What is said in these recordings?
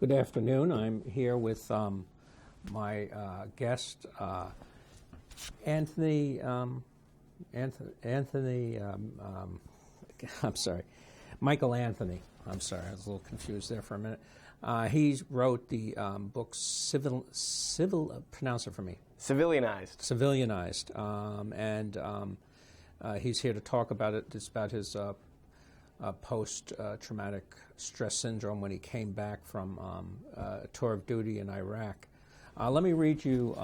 Good afternoon. I'm here with my guest, Anthony. I'm sorry, Michael Anthony. I'm sorry, I was a little confused there for a minute. He wrote the book pronounce it for me. Civilianized. He's here to talk about it. It's about his post-traumatic stress syndrome when he came back from a tour of duty in Iraq. Let me read you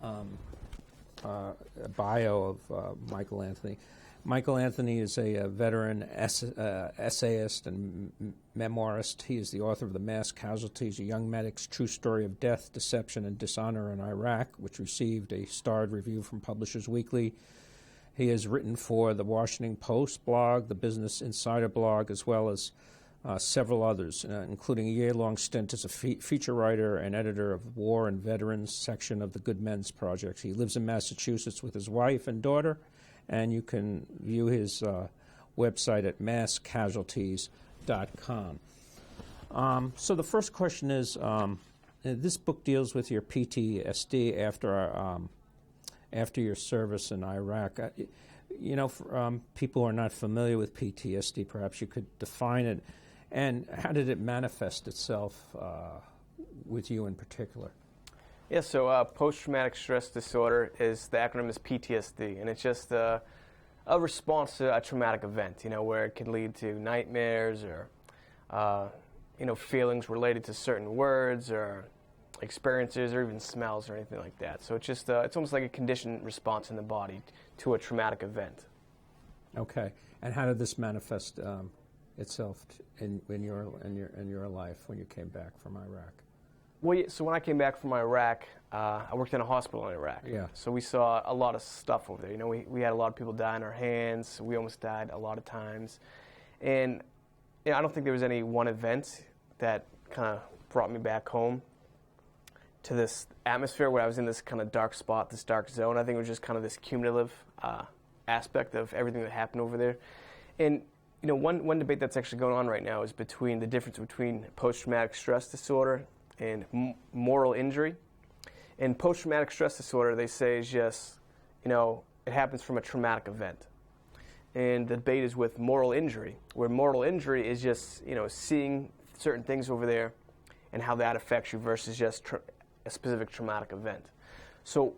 a bio of Michael Anthony. Michael Anthony is a veteran essayist and memoirist. He is the author of The Mass Casualties, A Young Medic's True Story of Death, Deception, and Dishonor in Iraq, which received a starred review from Publishers Weekly. He has written for the Washington Post blog, the Business Insider blog, as well as several others, including a year-long stint as a feature writer and editor of War and Veterans section of the Good Men's Project. He lives in Massachusetts with his wife and daughter, and you can view his website at masscasualties.com. So the first question is, this book deals with your PTSD after your service in Iraq. For people who are not familiar with PTSD, perhaps you could define it, and how did it manifest itself with you in particular? Yeah, so post-traumatic stress disorder is, the acronym is PTSD, and it's just a response to a traumatic event, where it can lead to nightmares or, feelings related to certain words or experiences or even smells or anything like that. So it's just, it's almost like a conditioned response in the body to a traumatic event. Okay, and how did this manifest itself in your life when you came back from Iraq? Well, so when I came back from Iraq, I worked in a hospital in Iraq. Yeah. So we saw a lot of stuff over there. We had a lot of people die in our hands. We almost died a lot of times. And I don't think there was any one event that kind of brought me back home to this atmosphere where I was in this kind of dark spot, this dark zone. I think it was just kind of this cumulative aspect of everything that happened over there. And one debate that's actually going on right now is between the difference between post-traumatic stress disorder and moral injury. And post-traumatic stress disorder, they say, is just, it happens from a traumatic event. And the debate is with moral injury, where moral injury is just, seeing certain things over there and how that affects you versus just a specific traumatic event. So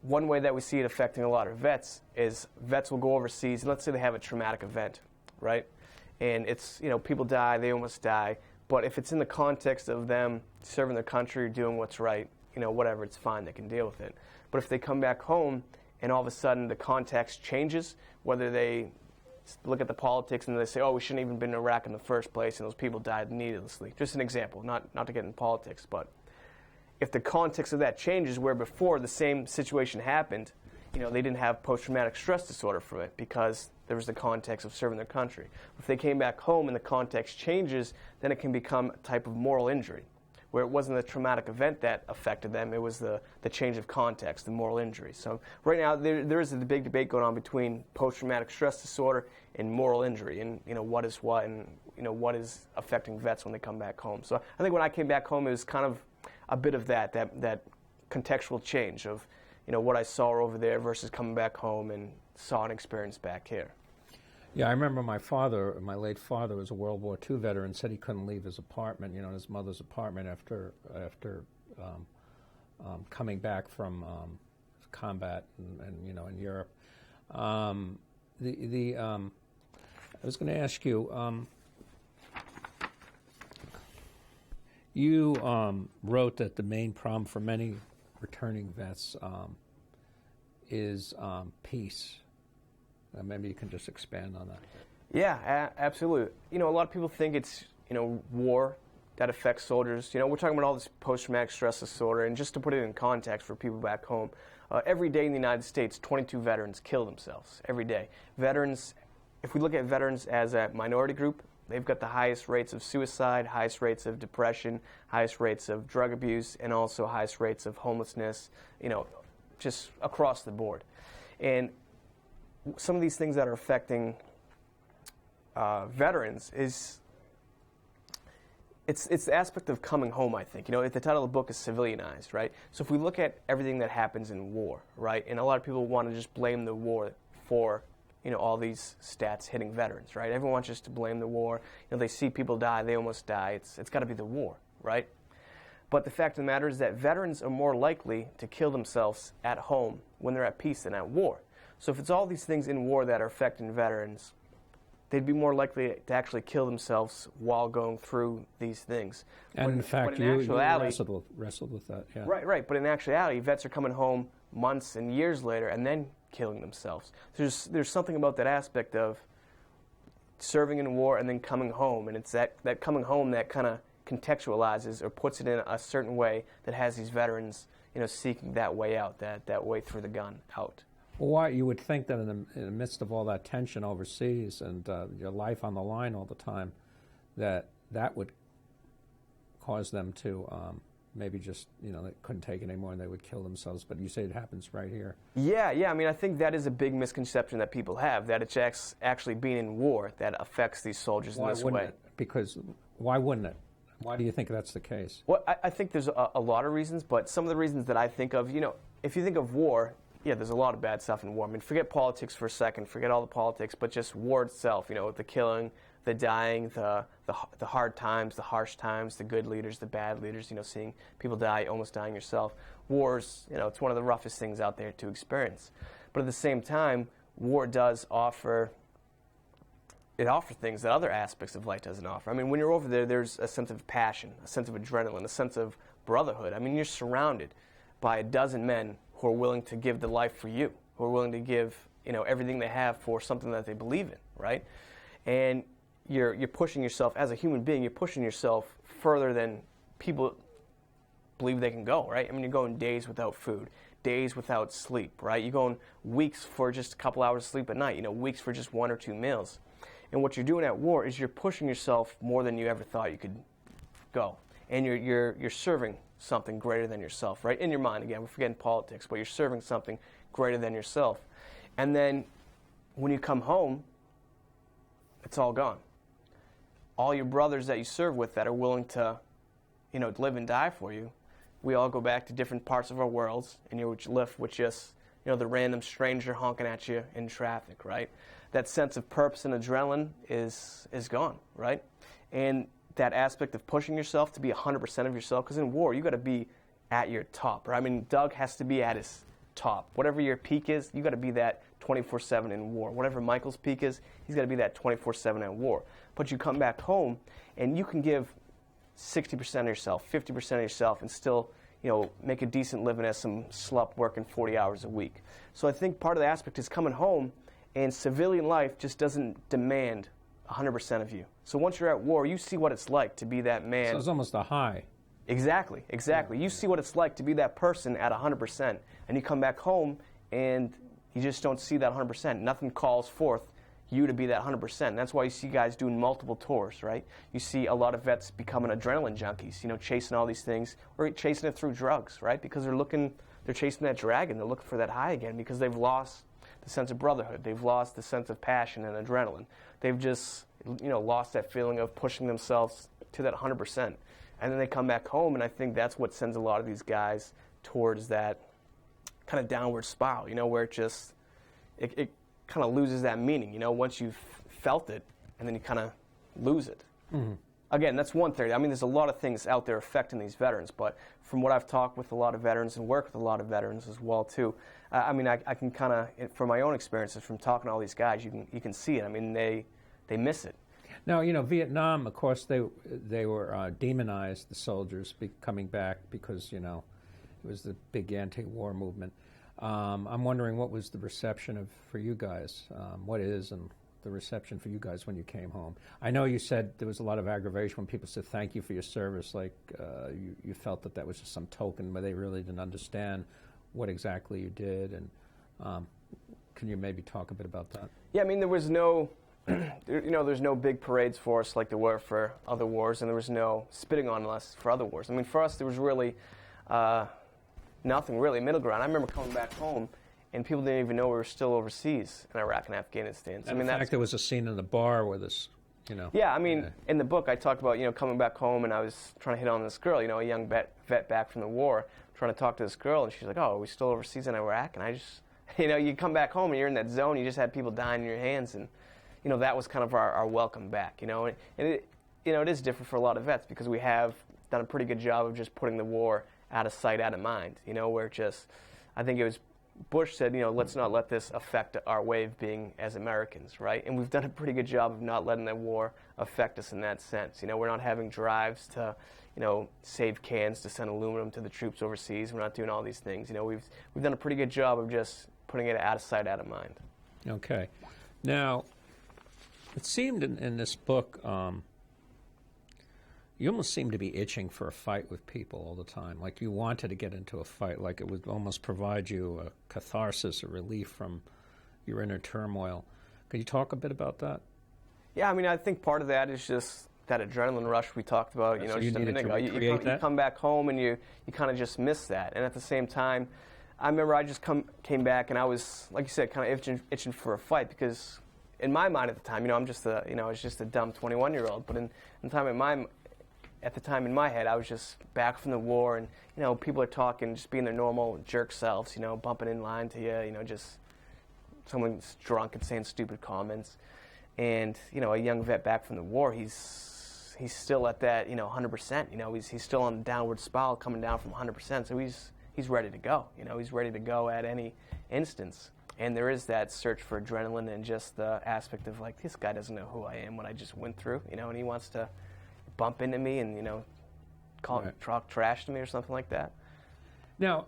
one way that we see it affecting a lot of vets is vets will go overseas, and let's say they have a traumatic event, right? And it's, people die, they almost die. But if it's in the context of them serving their country or doing what's right, whatever, it's fine, they can deal with it. But if they come back home and all of a sudden the context changes, whether they look at the politics and they say, oh, we shouldn't even been in Iraq in the first place and those people died needlessly. Just an example, not to get in politics, but if the context of that changes where before the same situation happened, they didn't have post-traumatic stress disorder from it because there was the context of serving their country. If they came back home and the context changes, then it can become a type of moral injury, where it wasn't the traumatic event that affected them, it was the change of context, the moral injury. So right now there is a big debate going on between post-traumatic stress disorder and moral injury, and what is what, and what is affecting vets when they come back home. So I think when I came back home, it was kind of a bit of that contextual change of what I saw over there versus coming back home and saw and experienced back here. Yeah, I remember my late father was a World War II veteran, said he couldn't leave his apartment, his mother's apartment after coming back from combat and in Europe. I was going to ask you, you wrote that the main problem for many returning vets is peace. Maybe you can just expand on that. Yeah, absolutely. A lot of people think it's, war that affects soldiers. We're talking about all this post-traumatic stress disorder, and just to put it in context for people back home, every day in the United States, 22 veterans kill themselves, every day. Veterans, if we look at veterans as a minority group, they've got the highest rates of suicide, highest rates of depression, highest rates of drug abuse, and also highest rates of homelessness, just across the board. And some of these things that are affecting veterans is it's the aspect of coming home, I think. You know, the title of the book is Civilianized, right? So if we look at everything that happens in war, right, and a lot of people want to just blame the war for, you know, all these stats hitting veterans, right? Everyone wants just to blame the war. You know, they see people die, they almost die. It's got to be the war, right? But the fact of the matter is that veterans are more likely to kill themselves at home when they're at peace than at war. So if it's all these things in war that are affecting veterans, they'd be more likely to actually kill themselves while going through these things. And in fact, you wrestled with that. Yeah. Right. But in actuality, vets are coming home months and years later and then killing themselves. There's something about that aspect of serving in war and then coming home, and it's that coming home that kind of contextualizes or puts it in a certain way that has these veterans, you know, seeking that way out, that way through the gun out. Well, why you would think that in the midst of all that tension overseas and your life on the line all the time, that would cause them to maybe just, you know, they couldn't take it anymore and they would kill themselves. But you say it happens right here. Yeah. I mean, I think that is a big misconception that people have, that it's actually being in war that affects these soldiers in this way. Because why wouldn't it? Why do you think that's the case? Well, I think there's a lot of reasons, but some of the reasons that I think of, you know, if you think of war, yeah, there's a lot of bad stuff in war. I mean, forget politics for a second, forget all the politics, but just war itself, you know, the killing, the dying, the hard times, the harsh times, the good leaders, the bad leaders, you know, seeing people die, almost dying yourself. Wars, you know, it's one of the roughest things out there to experience. But at the same time, war does offer things that other aspects of life doesn't offer. I mean, when you're over there, there's a sense of passion, a sense of adrenaline, a sense of brotherhood. I mean, you're surrounded by a dozen men who are willing to give the life for you, who are willing to give, you know, everything they have for something that they believe in, right? And you're pushing yourself as a human being. You're pushing yourself further than people believe they can go, right? I mean, you're going days without food, days without sleep, right? You're going weeks for just a couple hours of sleep at night, you know, weeks for just 1 or 2 meals. And what you're doing at war is you're pushing yourself more than you ever thought you could go, and you're serving something greater than yourself, right? In your mind, again, we're forgetting politics, but you're serving something greater than yourself. And then when you come home, it's all gone. All your brothers that you serve with that are willing to, you know, live and die for you, we all go back to different parts of our worlds, and you're left with just, you know, the random stranger honking at you in traffic, right? That sense of purpose and adrenaline is gone, right? And that aspect of pushing yourself to be 100% of yourself, because in war, you got to be at your top, right? I mean, Doug has to be at his top. Whatever your peak is, you got to be that 24/7 in war. Whatever Michael's peak is, he's got to be that 24/7 at war. But you come back home, and you can give 60% of yourself, 50% of yourself, and still, you know, make a decent living as some slup working 40 hours a week. So I think part of the aspect is coming home, and civilian life just doesn't demand 100% of you. So once you're at war, you see what it's like to be that man. So it's almost a high. Exactly. You see what it's like to be that person at 100%, and you come back home, and you just don't see that 100%. Nothing calls forth you to be that 100%. That's why you see guys doing multiple tours, right? You see a lot of vets becoming adrenaline junkies, you know, chasing all these things, or chasing it through drugs, right? Because they're chasing that dragon. They're looking for that high again because they've lost the sense of brotherhood. They've lost the sense of passion and adrenaline. They've just, you know, lost that feeling of pushing themselves to that 100%. And then they come back home, and I think that's what sends a lot of these guys towards that kind of downward spiral, you know, where it kind of loses that meaning, you know, once you've felt it, and then you kind of lose it. Mm-hmm. Again, that's one theory. I mean, there's a lot of things out there affecting these veterans, but from what I've talked with a lot of veterans and worked with a lot of veterans as well, too, I mean, I can kind of, from my own experiences, from talking to all these guys, you can see it. I mean, they miss it. Now, you know, Vietnam, of course, they were demonized, the soldiers coming back because, you know, it was the big anti-war movement. I'm wondering what was the reception for you guys, what is and the reception for you guys when you came home. I know you said there was a lot of aggravation when people said thank you for your service, like you felt that was just some token where they really didn't understand what exactly you did. And can you maybe talk a bit about that? Yeah, I mean, there was no... there's no big parades for us like there were for other wars, and there was no spitting on us for other wars. I mean, for us, there was really nothing really middle ground. I remember coming back home, and people didn't even know we were still overseas in Iraq and Afghanistan. So, in fact, there was a scene in the bar where this you know. Yeah, I mean, in the book I talk about, coming back home and I was trying to hit on this girl, a young vet back from the war, trying to talk to this girl, and she's like, oh, are we still overseas in Iraq? And I just, you come back home and you're in that zone, you just had people dying in your hands, and, that was kind of our welcome back, and it is different for a lot of vets because we have done a pretty good job of just putting the war out of sight, out of mind, where just, I think it was Bush said, let's not let this affect our way of being as Americans, right? And we've done a pretty good job of not letting that war affect us in that sense. We're not having drives to, save cans to send aluminum to the troops overseas. We're not doing all these things. We've done a pretty good job of just putting it out of sight, out of mind. Okay. Now, it seemed in this book, you almost seemed to be itching for a fight with people all the time. Like you wanted to get into a fight, like it would almost provide you a catharsis, a relief from your inner turmoil. Could you talk a bit about that? Yeah, I mean, I think part of that is just that adrenaline rush we talked about, so just a minute ago. You come back home and you kind of just miss that. And at the same time, I remember I just came back and I was, like you said, kind of itching for a fight because in my mind at the time, I'm just I was just a dumb 21-year-old. But at the time in my head, I was just back from the war, and people are talking, just being their normal jerk selves, bumping in line to you, just someone's drunk and saying stupid comments, and a young vet back from the war, he's still at that 100%, he's still on the downward spiral, coming down from 100%, so he's ready to go, he's ready to go at any instance, and there is that search for adrenaline and just the aspect of like this guy doesn't know who I am, what I just went through, and he wants to bump into me and talk trash to me or something like that. Now,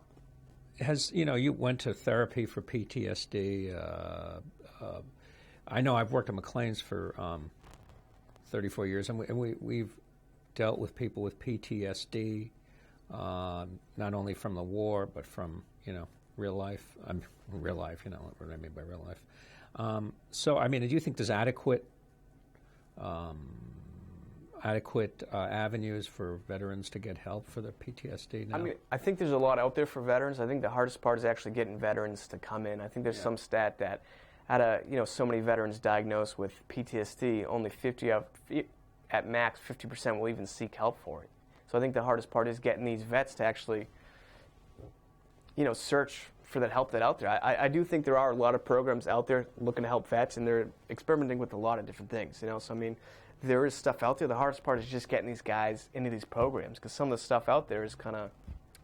you went to therapy for PTSD. I know I've worked at McLean's for 34 years, and we've dealt with people with PTSD, not only from the war but from real life. Real life, what I mean by real life. So, I mean, do you think there's adequate avenues for veterans to get help for their PTSD now? I mean, I think there's a lot out there for veterans. I think the hardest part is actually getting veterans to come in. I think there's some stat that out of so many veterans diagnosed with PTSD, only 50 at max 50% will even seek help for it. So I think the hardest part is getting these vets to actually search for that help that's out there. I do think there are a lot of programs out there looking to help vets, and they're experimenting with a lot of different things. So I mean, there is stuff out there. The hardest part is just getting these guys into these programs because some of the stuff out there is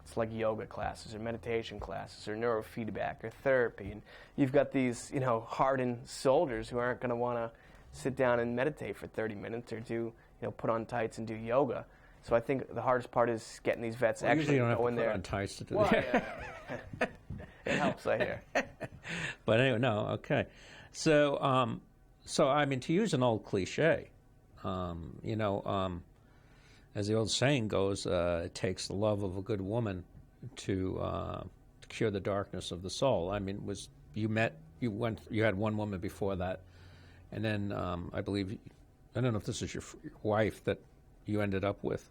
it's like yoga classes or meditation classes or neurofeedback or therapy. And you've got these, hardened soldiers who aren't going to want to sit down and meditate for 30 minutes or do, put on tights and do yoga. So I think the hardest part is getting these vets actually go in there. Put on tights to do that. It helps, I hear. But anyway, no, okay. So I mean, to use an old cliche, as the old saying goes, it takes the love of a good woman to cure the darkness of the soul. I mean, you had one woman before that, and then I believe, I don't know if this is your wife that you ended up with.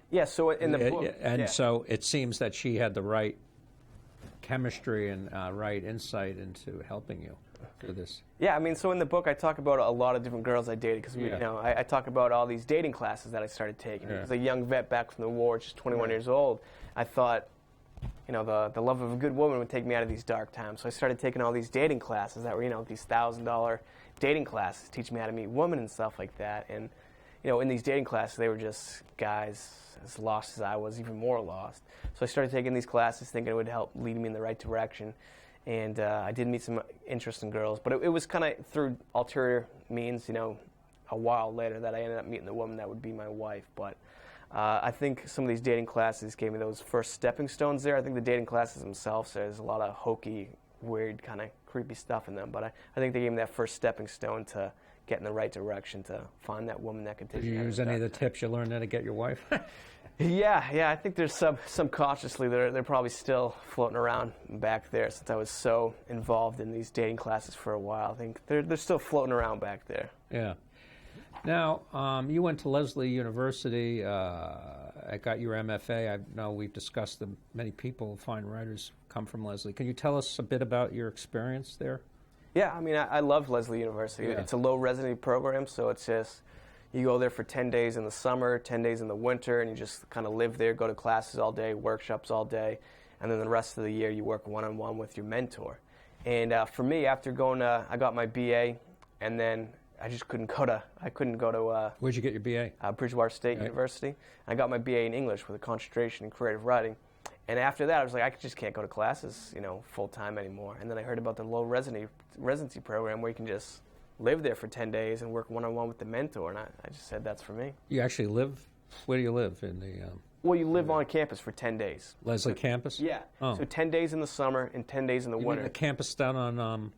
Yeah. So in the book, so it seems that she had the right chemistry and right insight into helping you through this. Yeah, I mean, so in the book I talk about a lot of different girls I dated because I talk about all these dating classes that I started taking. As a young vet back from the war, just 21 years old, I thought, the love of a good woman would take me out of these dark times. So I started taking all these dating classes that were, these $1,000 dating classes, teaching me how to meet women and stuff like that. And, in these dating classes, they were just guys as lost as I was, even more lost. So I started taking these classes thinking it would help lead me in the right direction. And I did meet some interesting girls, but it was kind of through ulterior means, a while later that I ended up meeting the woman that would be my wife. But I think some of these dating classes gave me those first stepping stones there. I think the dating classes themselves, there's a lot of hokey, weird, kind of creepy stuff in them. But I think they gave me that first stepping stone to get in the right direction to find that woman that could take you. Did you use any of the tips you learned how to get your wife? Yeah. I think there's some subconsciously they're probably still floating around back there since I was so involved in these dating classes for a while. I think they're still floating around back there. Yeah. Now, you went to Lesley University. I got your MFA. I know we've discussed many people, fine writers, come from Lesley. Can you tell us a bit about your experience there? Yeah, I mean, I love Lesley University. Yeah. It's a low residency program, so it's just, you go there for 10 days in the summer, 10 days in the winter, and you just kind of live there, go to classes all day, workshops all day, and then the rest of the year you work one-on-one with your mentor. And for me, after I got my BA, and then I just couldn't go to Where'd you get your BA? Bridgewater State University. I got my BA in English with a concentration in creative writing. And after that, I was like, I just can't go to classes, full time anymore. And then I heard about the low residency program where you can just live there for 10 days and work one-on-one with the mentor. And I just said, that's for me. You actually live? Where do you live? In the? Well, you live on campus for 10 days. Lesley campus? Yeah. Oh. So 10 days in the summer and 10 days in the You winter. mean the campus down on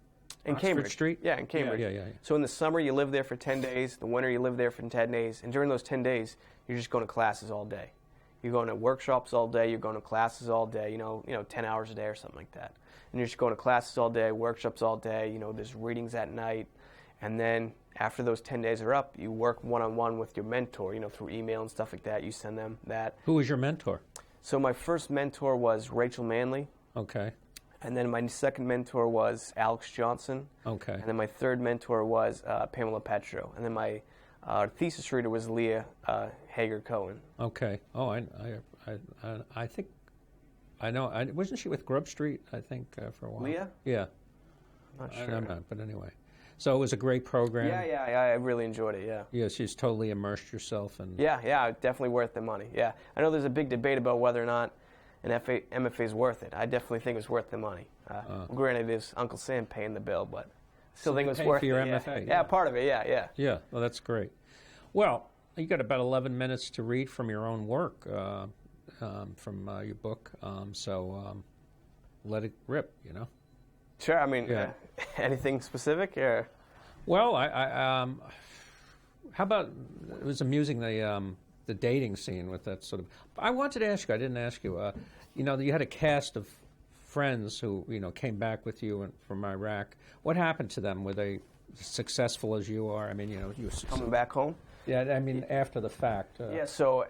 in Oxford Cambridge Street? Yeah, in Cambridge. Yeah. So in the summer, you live there for 10 days. The winter, you live there for 10 days. And during those 10 days, you're just going to classes all day. You're going to workshops all day. You're going to classes all day, 10 hours a day or something like that. And you're just going to classes all day, workshops all day. There's readings at night. And then after those 10 days are up, you work one-on-one with your mentor, through email and stuff like that. You send them that. Who was your mentor? So my first mentor was Rachel Manley. Okay. And then my second mentor was Alex Johnson. Okay. And then my third mentor was Pamela Petro. And then my thesis reader was Leah Hager-Cohen. Okay. Oh, I think I know. Wasn't she with Grub Street? I think for a while. Leah? Yeah. Not sure. I'm not, but anyway. So it was a great program. Yeah. I really enjoyed it. Yeah. Yeah, she's totally immersed yourself in. Yeah. Definitely worth the money. Yeah. I know there's a big debate about whether or not an MFA is worth it. I definitely think it's worth the money. Granted, it is Uncle Sam paying the bill, but I still think it was worth for your it. MFA. Yeah, part of it. Yeah. Yeah. Well, that's great. Well, you got about 11 minutes to read from your own work, from your book. So let it rip. Sure. I mean, anything specific or? Well, how about it was amusing the dating scene with that sort of. I wanted to ask you. I didn't ask you. You had a cast of friends who came back with you from Iraq. What happened to them? Were they successful as you are? I mean, you were coming back home. Yeah, I mean after the fact. Yeah. So.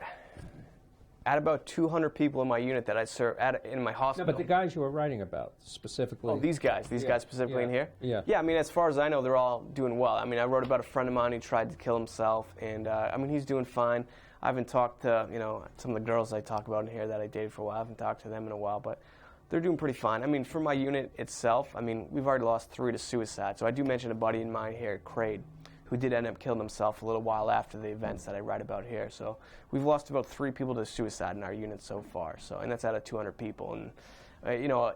At about 200 people in my unit that I serve in my hospital. No, but the guys you were writing about specifically. Oh, these guys specifically in here? Yeah. Yeah, I mean, as far as I know, they're all doing well. I mean, I wrote about a friend of mine who tried to kill himself, and I mean, he's doing fine. I haven't talked to, some of the girls I talk about in here that I dated for a while. I haven't talked to them in a while, but they're doing pretty fine. I mean, for my unit itself, I mean, we've already lost 3 to suicide. So I do mention a buddy in mine here, Craig, who did end up killing himself a little while after the events that I write about here. So we've lost about 3 people to suicide in our unit so far. So, and that's out of 200 people, and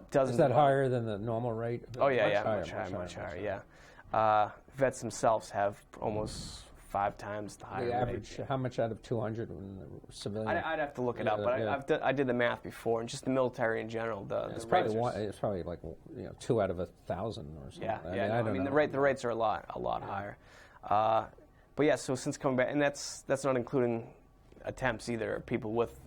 dozens. Is that higher than the normal rate? Oh yeah, much higher. Yeah, vets themselves have almost 5 times the higher the average. rate. How much out of 200 in the civilian? I'd have to look it up, but I did the math before, and just the military in general. It's probably like 2 out of 1,000 or something. Yeah. I mean, the rates are a lot higher. But yeah, so since coming back, and that's not including attempts either. People with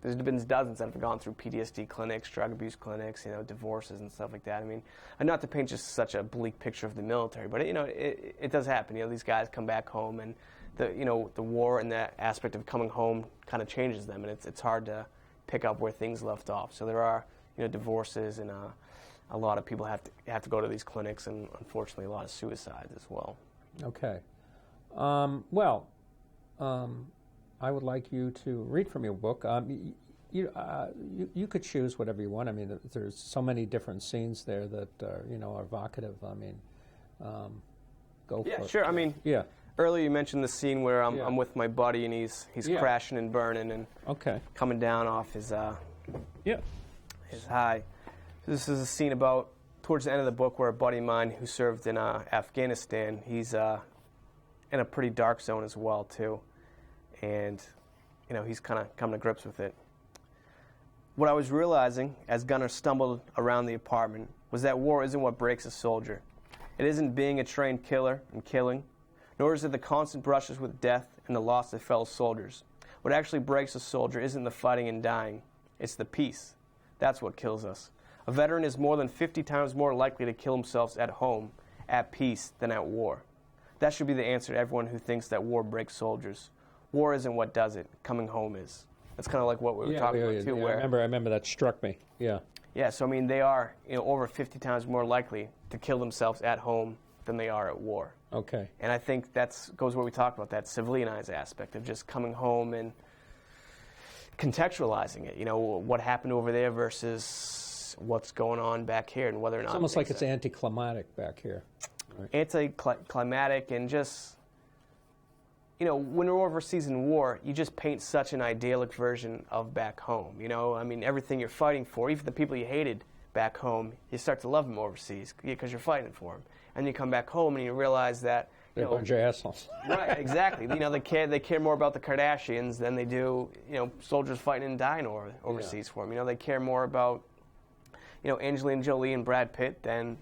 there's been dozens that have gone through PTSD clinics, drug abuse clinics, divorces and stuff like that. I mean, and not to paint just such a bleak picture of the military, but it does happen. These guys come back home, and the war and that aspect of coming home kind of changes them, and it's hard to pick up where things left off. So there are divorces, and a lot of people have to go to these clinics, and unfortunately a lot of suicides as well. Okay. I would like you to read from your book. You could choose whatever you want. I mean, there's so many different scenes there that are evocative. I mean, go for it. Yeah, sure. I mean, earlier you mentioned the scene where I'm with my buddy and he's crashing and burning and coming down off his high. This is a scene about towards the end of the book where a buddy of mine who served in Afghanistan, he's in a pretty dark zone as well too, and he's kind of coming to grips with it. What I was realizing as Gunnar stumbled around the apartment was that war isn't what breaks a soldier. It isn't being a trained killer and killing, nor is it the constant brushes with death and the loss of fellow soldiers. What actually breaks a soldier isn't the fighting and dying, it's the peace. That's what kills us. A veteran is more than 50 times more likely to kill himself at home, at peace, than at war. That should be the answer to everyone who thinks that war breaks soldiers. War isn't what does it. Coming home is. That's kind of like what we were talking about too. I remember that struck me. Yeah. Yeah, so I mean, they are over 50 times more likely to kill themselves at home than they are at war. Okay. And I think that goes where we talked about that civilianized aspect of just coming home and contextualizing it. What happened over there versus what's going on back here, and whether or not It's almost like it's anticlimactic back here. Right? Anticlimactic, and just when you're overseas in war, you just paint such an idyllic version of back home. I mean, everything you're fighting for, even the people you hated back home, you start to love them overseas because you're fighting for them. And you come back home and you realize that they're a bunch of assholes. Right, exactly. They care more about the Kardashians than they do soldiers fighting and dying overseas for them. They care more about Angelina Jolie and Brad Pitt than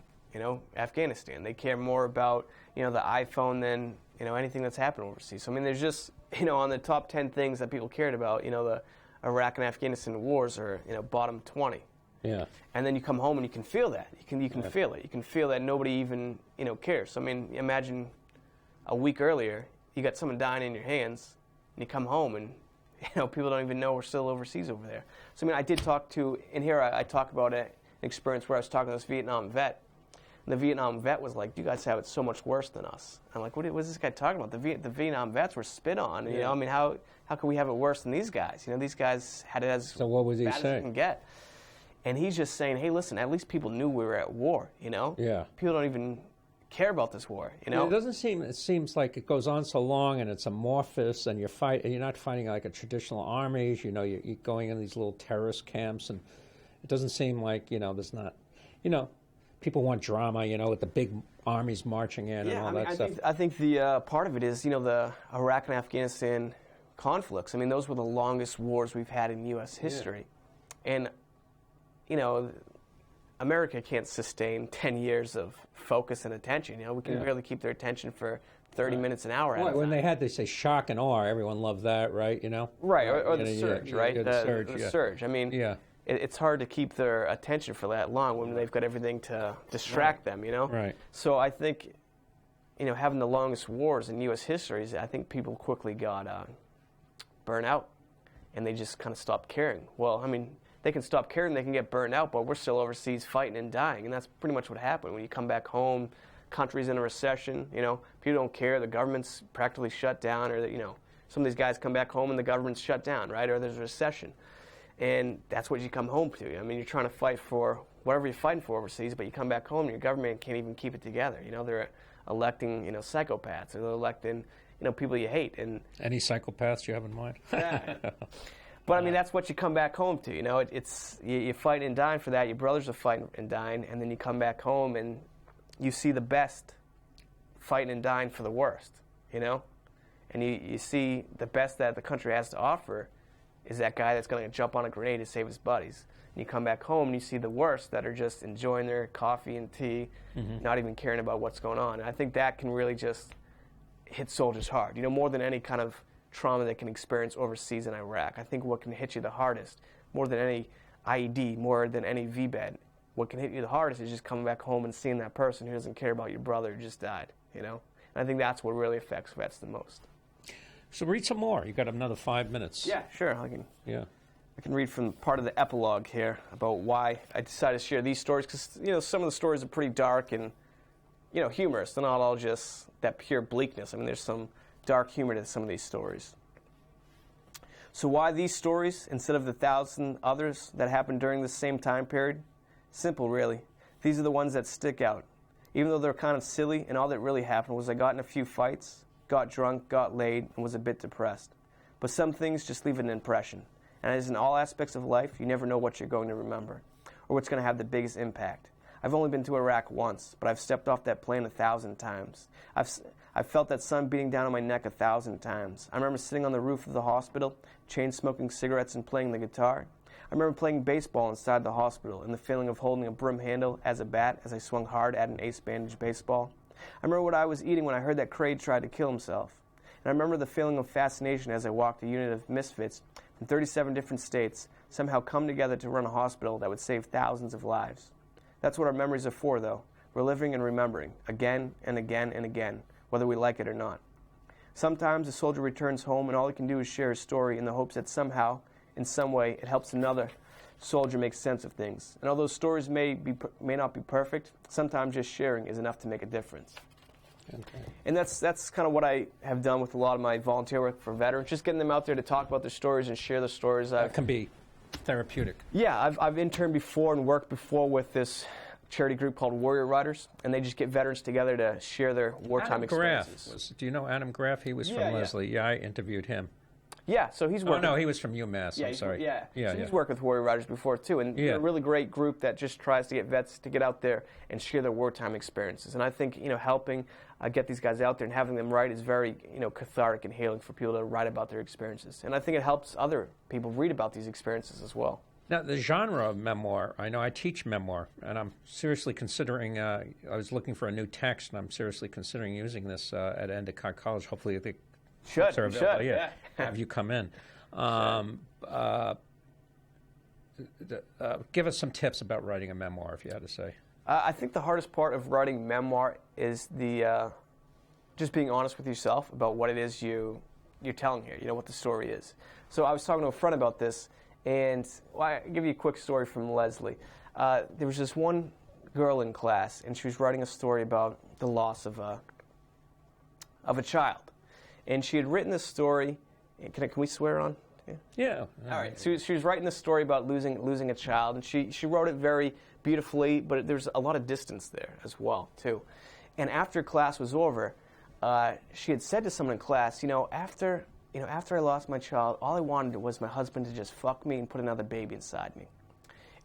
Afghanistan. They care more about the iPhone than anything that's happened overseas. So I mean, there's just on the top 10 things that people cared about, the Iraq and Afghanistan wars are bottom 20. Yeah. And then you come home and you can feel that. You can Right. feel it. You can feel that nobody even cares. So I mean, imagine a week earlier you got someone dying in your hands, and you come home and people don't even know we're still overseas over there. So I mean, I did talk to in here. I talk about an experience where I was talking to this Vietnam vet. And the Vietnam vet was like, "You guys have it so much worse than us." I'm like, "What is this guy talking about? The Vietnam vets were spit on. Yeah. I mean, how can we have it worse than these guys? These guys had it as So what was he bad as saying? it can get." And he's just saying, "Hey, listen, at least people knew we were at war. Yeah. People don't even care about this war. Yeah, it doesn't seem. It seems like it goes on so long, and it's amorphous, and you're not fighting like a traditional armies. You're going in these little terrorist camps, and it doesn't seem like there's not. People want drama. With the big armies marching in and all that stuff. I think the part of it is the Iraq and Afghanistan conflicts. I mean, those were the longest wars we've had in U.S. history, and America can't sustain 10 years of focus and attention. We can barely keep their attention for 30 minutes an hour. Well, when they say shock and awe, everyone loved that, right? Right, or the surge, right? The surge. I mean, it's hard to keep their attention for that long when they've got everything to distract them, Right. So I think, having the longest wars in U.S. history, I think people quickly got burnt out, and they just kind of stopped caring. Well, I mean, they can stop caring, they can get burned out, but we're still overseas fighting and dying, and that's pretty much what happened. When you come back home, country's in a recession, people don't care, the government's practically shut down, or some of these guys come back home and the government's shut down, right, or there's a recession. And that's what you come home to. I mean, you're trying to fight for whatever you're fighting for overseas, but you come back home and your government can't even keep it together. They're electing, psychopaths, or they're electing, people you hate. And any psychopaths you have in mind? Yeah. But I mean, that's what you come back home to. It's you fight and dying for that. Your brothers are fighting and dying, and then you come back home and you see the best fighting and dying for the worst. And you see the best that the country has to offer is that guy that's going to jump on a grenade to save his buddies. And you come back home and you see the worst that are just enjoying their coffee and tea, not even caring about what's going on. And I think that can really just hit soldiers hard. More than any kind of trauma they can experience overseas in Iraq. I think what can hit you the hardest, more than any IED, more than any VBED, what can hit you the hardest is just coming back home and seeing that person who doesn't care about your brother who just died, And I think that's what really affects vets the most. So read some more. You got another 5 minutes. Yeah, sure. I can read from part of the epilogue here about why I decided to share these stories, because some of the stories are pretty dark and humorous. They're not all just that pure bleakness. I mean, there's some dark humor to some of these stories. So why these stories instead of the 1,000 others that happened during the same time period? Simple, really. These are the ones that stick out. Even though they're kind of silly, and all that really happened was I got in a few fights, got drunk, got laid, and was a bit depressed. But some things just leave an impression. And as in all aspects of life, you never know what you're going to remember, or what's going to have the biggest impact. I've only been to Iraq once, but I've stepped off that plane 1,000 times. I've felt that sun beating down on my neck 1,000 times. I remember sitting on the roof of the hospital, chain-smoking cigarettes and playing the guitar. I remember playing baseball inside the hospital and the feeling of holding a broom handle as a bat as I swung hard at an ace-bandage baseball. I remember what I was eating when I heard that Craig tried to kill himself. And I remember the feeling of fascination as I walked a unit of misfits from 37 different states somehow come together to run a hospital that would save thousands of lives. That's what our memories are for, though. We're living and remembering, again and again and again, whether we like it or not. Sometimes a soldier returns home and all he can do is share his story in the hopes that somehow, in some way, it helps another soldier makes sense of things. And although stories may not be perfect, sometimes just sharing is enough to make a difference. Okay. And that's kind of what I have done with a lot of my volunteer work for veterans, just getting them out there to talk about their stories and share their stories. That can be therapeutic. Yeah, I've interned before and worked before with this charity group called Warrior Riders, and they just get veterans together to share their wartime experiences. Do you know Adam Graff? He was from Lesley. Yeah, I interviewed him. Yeah, so he's worked. Oh, no, he was from UMass. I'm sorry. So he's worked with Warrior Riders before, too. And they're a really great group that just tries to get vets to get out there and share their wartime experiences. And I think, helping get these guys out there and having them write is very, cathartic and healing for people to write about their experiences. And I think it helps other people read about these experiences as well. Now, the genre of memoir, I know I teach memoir, and I'm seriously considering, I was looking for a new text, and I'm seriously considering using this at Endicott College. Hopefully they should have you come in. Give us some tips about writing a memoir, if you had to say. I think the hardest part of writing memoir is the just being honest with yourself about what it is you're telling here, what the story is. So I was talking to a friend about this, and I'll give you a quick story from Lesley. There was this one girl in class, and she was writing a story about the loss of a child. And she had written this story. Can we swear on? Yeah. All right. So she was writing this story about losing a child, and she wrote it very beautifully, but there's a lot of distance there as well, too. And after class was over, she had said to someone in class, after I lost my child, all I wanted was my husband to just fuck me and put another baby inside me.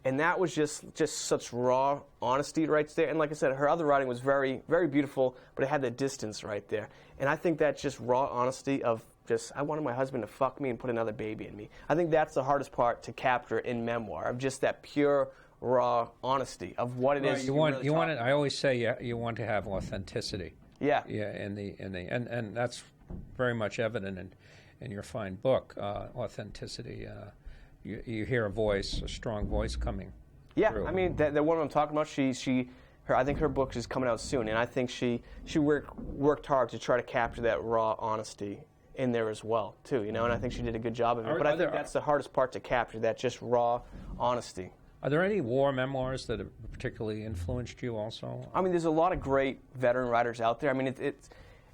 And that was just such raw honesty right there. And like I said, her other writing was very, very beautiful, but it had that distance right there. And I think that's just raw honesty of just, I wanted my husband to fuck me and put another baby in me. I think that's the hardest part to capture in memoir, of just that pure, raw honesty of what it is. I always say you want to have authenticity. Yeah. Yeah, and that's very much evident in your fine book, authenticity. You hear a strong voice coming. Yeah, through. I mean, the one I'm talking about, I think her book is coming out soon, and I think she worked hard to try to capture that raw honesty in there as well, too, and I think she did a good job of it. But I think that's the hardest part to capture, that just raw honesty. Are there any war memoirs that have particularly influenced you also? I mean, there's a lot of great veteran writers out there. I mean, it's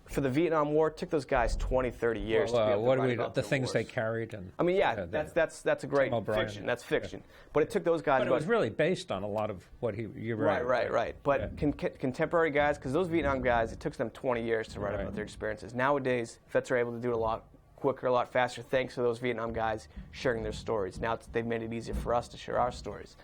for the Vietnam War, it took those guys 20, 30 years to be able to write about the things wars. They carried? And, I mean, that's a great fiction. That's fiction. Yeah. But it took those guys... But it was really based on a lot of what you read. Right. But contemporary guys, because those Vietnam guys, it took them 20 years to write about their experiences. Nowadays, vets are able to do it a lot quicker, a lot faster, thanks to those Vietnam guys sharing their stories. Now they've made it easier for us to share our stories.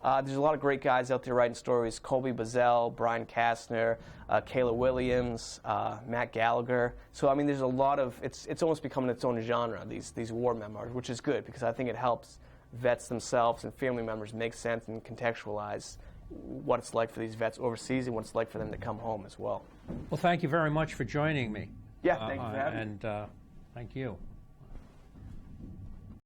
There's a lot of great guys out there writing stories. Colby Bazell, Brian Kastner, Kayla Williams, Matt Gallagher. So, I mean, there's a lot of... It's almost becoming its own genre, these war memoirs, which is good because I think it helps vets themselves and family members make sense and contextualize what it's like for these vets overseas and what it's like for them to come home as well. Well, thank you very much for joining me. Yeah, thank you for having me. And thank you.